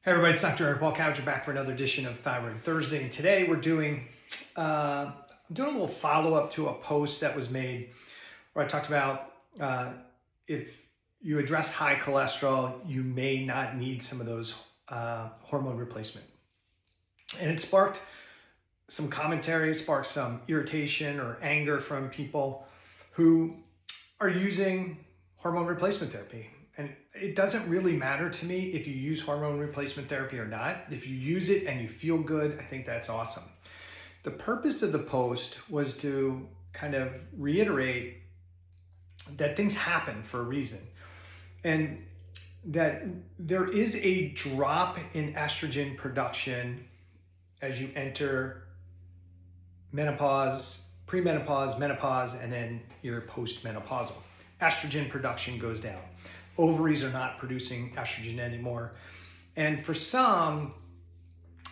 Hey everybody, it's Dr. Eric Balcouch back for another edition of Thyroid Thursday. And today we're I'm doing a little follow-up to a post that was made where I talked about if you address high cholesterol, you may not need some of those hormone replacement. And it sparked some commentary, sparked some irritation or anger from people who are using hormone replacement therapy. And it doesn't really matter to me if you use hormone replacement therapy or not. If you use it and you feel good, I think that's awesome. The purpose of the post was to kind of reiterate that things happen for a reason, and that there is a drop in estrogen production as you enter menopause, premenopause, menopause, and then you're postmenopausal. Estrogen production goes down. Ovaries are not producing estrogen anymore. And for some,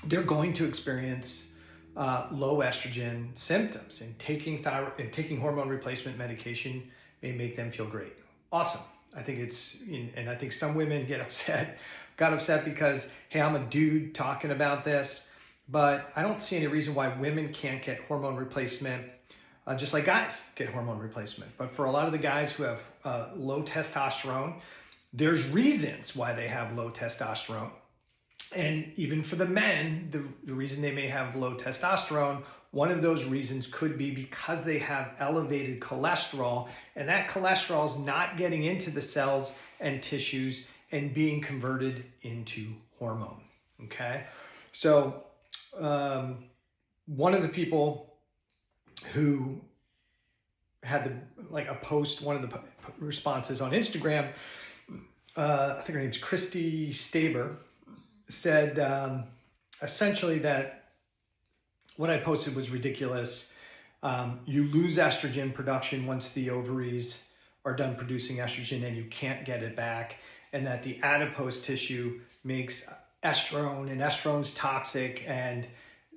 they're going to experience low estrogen symptoms, and taking hormone replacement medication may make them feel great. Awesome. I think and I think some women got upset because, hey, I'm a dude talking about this, but I don't see any reason why women can't get hormone replacement just like guys get hormone replacement. But for a lot of the guys who have low testosterone, there's reasons why they have low testosterone. And even for the men, the reason they may have low testosterone, one of those reasons could be because they have elevated cholesterol, and that cholesterol is not getting into the cells and tissues and being converted into hormone. Okay? So one of the people who had a post, one of the responses on Instagram, I think her name's Christy Staber, said essentially that what I posted was ridiculous. You lose estrogen production once the ovaries are done producing estrogen, and you can't get it back, and that the adipose tissue makes estrone, and estrone's toxic, and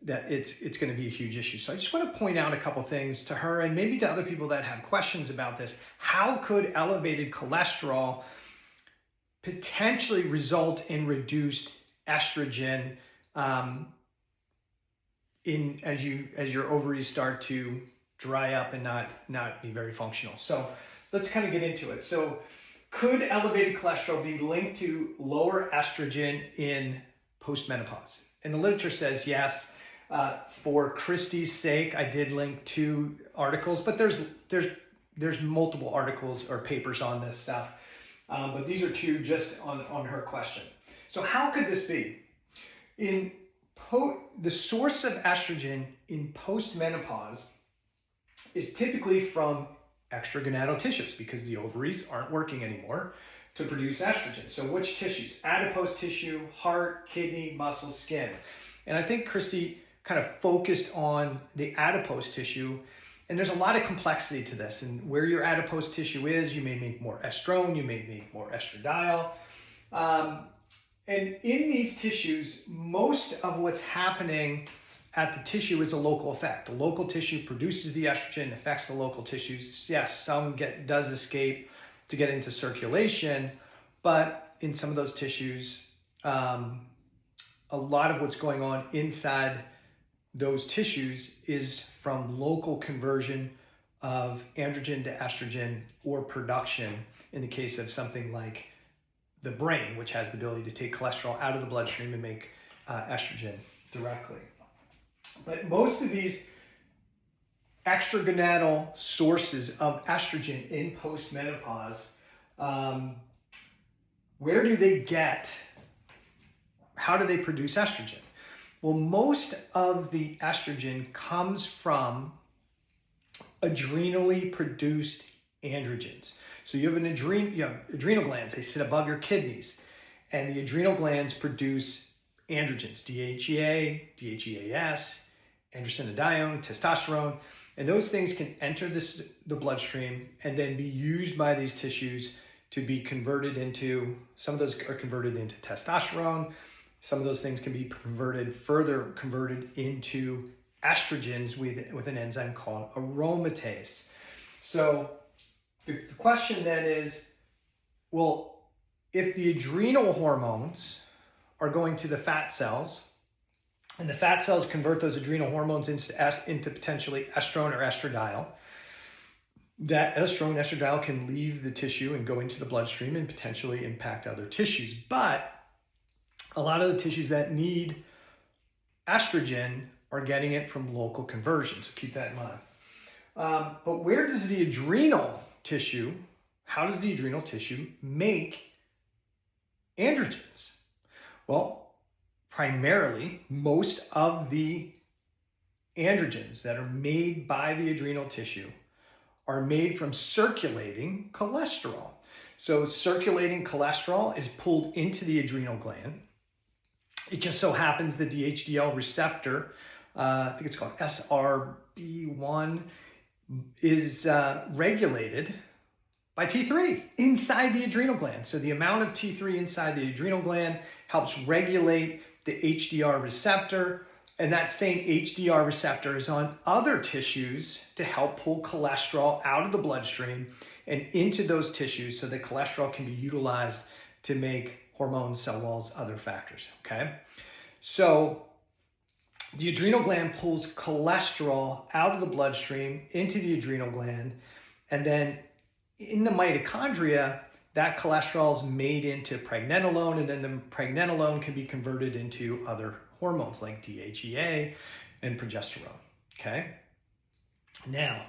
that it's going to be a huge issue. So I just want to point out a couple things to her and maybe to other people that have questions about this. How could elevated cholesterol potentially result in reduced estrogen as your ovaries start to dry up and not be very functional? So let's kind of get into it. So could elevated cholesterol be linked to lower estrogen in postmenopause? And the literature says yes. For Christie's sake, I did link 2 articles, but there's multiple articles or papers on this stuff. But these are 2 just on her question. So how could this be? The source of estrogen in postmenopause is typically from extragonadal tissues, because the ovaries aren't working anymore to produce estrogen. So which tissues? Adipose tissue, heart, kidney, muscle, skin. And I think Christy kind of focused on the adipose tissue, and there's a lot of complexity to this. And where your adipose tissue is, you may make more estrone, you may make more estradiol. And in these tissues, most of what's happening at the tissue is a local effect. The local tissue produces the estrogen, affects the local tissues. Yes, some does escape to get into circulation, but in some of those tissues, a lot of what's going on inside those tissues is from local conversion of androgen to estrogen, or production in the case of something like the brain, which has the ability to take cholesterol out of the bloodstream and make estrogen directly. But most of these extragonadal sources of estrogen in postmenopause, where do they get? How do they produce estrogen? Well, most of the estrogen comes from adrenally produced androgens. So you have adrenal glands. They sit above your kidneys, and the adrenal glands produce androgens: DHEA, DHEAS, androstenedione, testosterone, and those things can enter the bloodstream and then be used by these tissues to be converted into. Some of those are converted into testosterone. Some of those things can be further converted into estrogens with an enzyme called aromatase. So the question then is, well, if the adrenal hormones are going to the fat cells, and the fat cells convert those adrenal hormones into potentially estrone or estradiol. That estrone, estradiol can leave the tissue and go into the bloodstream and potentially impact other tissues. But a lot of the tissues that need estrogen are getting it from local conversion, so keep that in mind. But where does the adrenal tissue, how does the adrenal tissue make androgens? Well, primarily, most of the androgens that are made by the adrenal tissue are made from circulating cholesterol. So circulating cholesterol is pulled into the adrenal gland. It just so happens that the HDL receptor, I think it's called SRB1, is regulated by T3 inside the adrenal gland. So the amount of T3 inside the adrenal gland helps regulate the HDR receptor, and that same HDR receptor is on other tissues to help pull cholesterol out of the bloodstream and into those tissues so that cholesterol can be utilized to make hormones, cell walls, other factors, okay? So the adrenal gland pulls cholesterol out of the bloodstream into the adrenal gland, and then in the mitochondria, that cholesterol is made into pregnenolone, and then the pregnenolone can be converted into other hormones like DHEA and progesterone, okay? Now,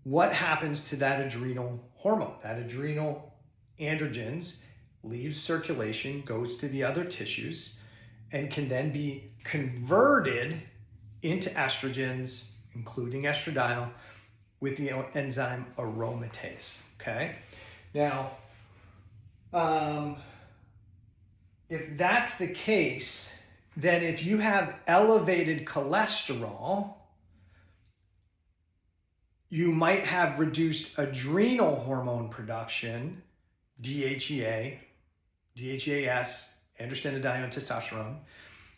what happens to that adrenal hormone? That adrenal androgens leaves circulation, goes to the other tissues, and can then be converted into estrogens, including estradiol, with the enzyme aromatase, okay? Now, if that's the case, then if you have elevated cholesterol, you might have reduced adrenal hormone production, DHEA, DHEAS, androstenedione, testosterone.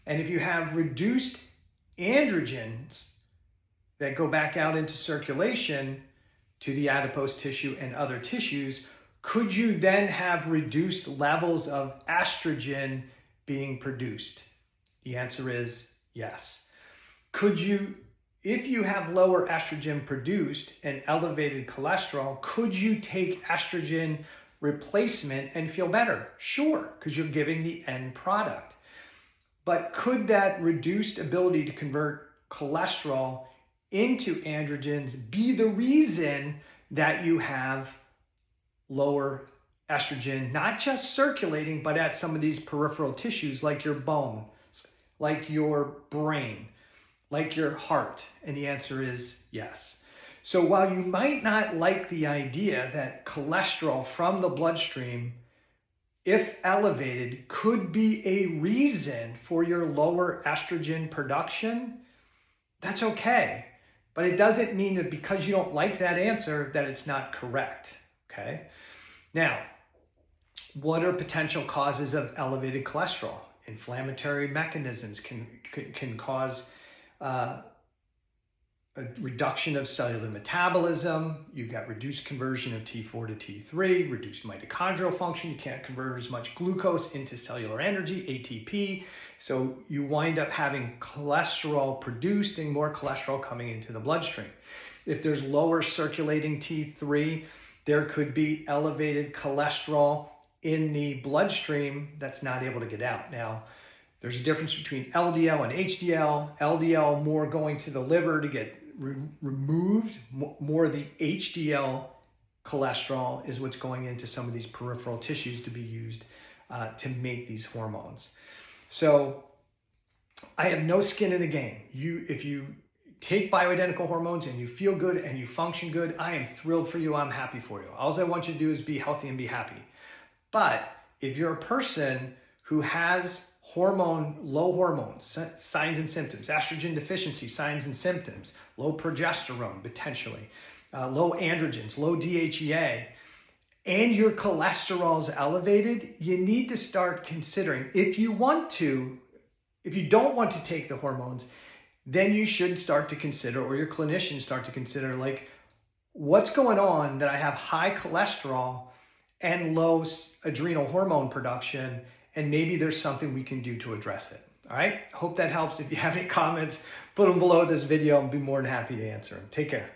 And if you have reduced androgens that go back out into circulation to the adipose tissue and other tissues, could you then have reduced levels of estrogen being produced? The answer is yes. Could you, if you have lower estrogen produced and elevated cholesterol, could you take estrogen replacement and feel better? Sure, because you're giving the end product. But could that reduced ability to convert cholesterol into androgens be the reason that you have lower estrogen, not just circulating, but at some of these peripheral tissues like your bones, like your brain, like your heart? And the answer is yes. So while you might not like the idea that cholesterol from the bloodstream, if elevated, could be a reason for your lower estrogen production, that's okay. But it doesn't mean that because you don't like that answer that it's not correct, okay? Now, what are potential causes of elevated cholesterol? Inflammatory mechanisms can cause a reduction of cellular metabolism. You've got reduced conversion of T4 to T3, reduced mitochondrial function. You can't convert as much glucose into cellular energy, ATP. So you wind up having cholesterol produced and more cholesterol coming into the bloodstream. If there's lower circulating T3, there could be elevated cholesterol in the bloodstream that's not able to get out. Now, there's a difference between LDL and HDL. LDL more going to the liver to get removed. More of the HDL cholesterol is what's going into some of these peripheral tissues to be used to make these hormones. So I have no skin in the game. If you take bioidentical hormones and you feel good and you function good, I am thrilled for you. I'm happy for you. All I want you to do is be healthy and be happy. But if you're a person who has low hormones, signs and symptoms, estrogen deficiency, signs and symptoms, low progesterone, potentially, low androgens, low DHEA, and your cholesterol is elevated, you need to start considering, if you don't want to take the hormones, then you should start to consider, or your clinician start to consider, like, what's going on that I have high cholesterol and low adrenal hormone production, and maybe there's something we can do to address it. All right, hope that helps. If you have any comments, put them below this video. I'll be more than happy to answer them. Take care.